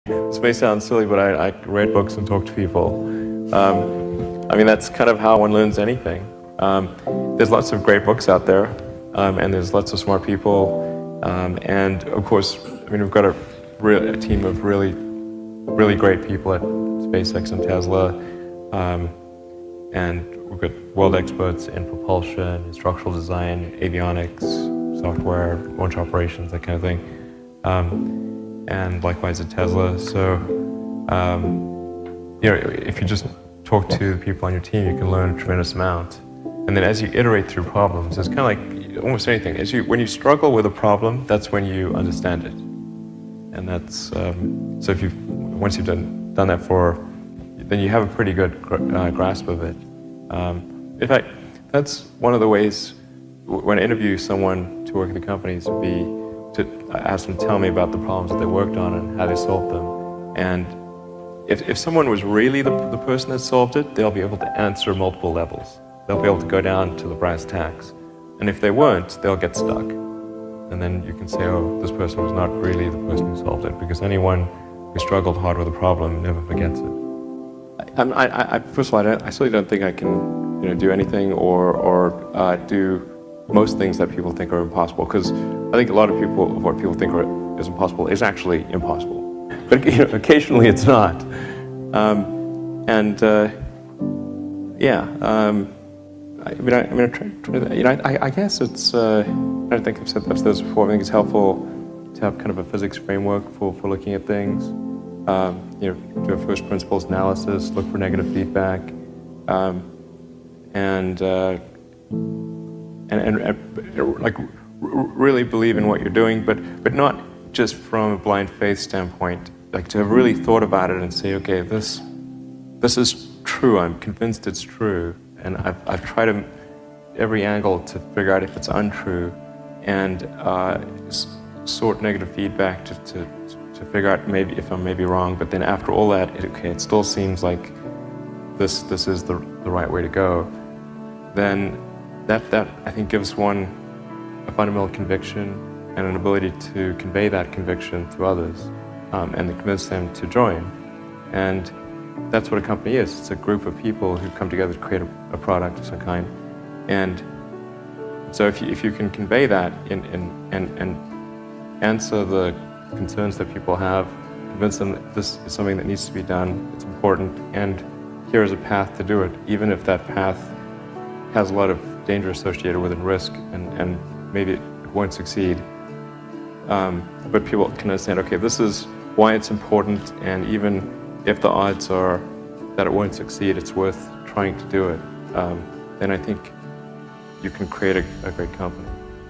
This may sound silly, but I read books and talk to people. I mean, that's kind of how one learns anything. There's lots of great books out there, and there's lots of smart people. And of course, I mean, we've got a team of really great people at SpaceX and Tesla. And we've got world experts in propulsion, in structural design, avionics, software, launch operations, that kind of thing. And likewise at Tesla. So, you know, if you just talk to the people on your team, you can learn a tremendous amount. And then as you iterate through problems, it's kind of like almost anything. When you struggle with a problem, that's when you understand it. And that's, so once you've done that then you have a pretty good grasp of it. In fact, that's one of the ways when I interview someone to work at the companies would be to ask them to tell me about the problems that they worked on and how they solved them. And if someone was really the person that solved it, they'll be able to answer multiple levels. They'll be able to go down to the brass tacks. And if they weren't, they'll get stuck. And then you can say, oh, this person was not really the person who solved it, because anyone who struggled hard with a problem never forgets it. First of all, I certainly don't think I can, do anything or do most things that people think are impossible, because I think a lot of what people think is impossible is actually impossible. But occasionally it's not. I guess it's. I think I've said this before. I think it's helpful to have kind of a physics framework for looking at things. Do a first principles analysis, look for negative feedback, and really believe in what you're doing, but not just from a blind faith standpoint. Like to have really thought about it and say, okay, this is true. I'm convinced it's true, and I've tried every angle to figure out if it's untrue, and sort negative feedback to figure out maybe if I'm wrong. But then after all that, it still seems like this is the right way to go. Then that I think gives one a fundamental conviction and an ability to convey that conviction to others, and to convince them to join. And that's what a company is. It's a group of people who come together to create a product of some kind. And so if you can convey that and answer the concerns that people have, convince them that this is something that needs to be done, it's important, and here is a path to do it, even if that path has a lot of danger associated with it, risk, and maybe it won't succeed. But people can understand, okay, this is why it's important, and even if the odds are that it won't succeed, it's worth trying to do it. Then I think you can create a great company.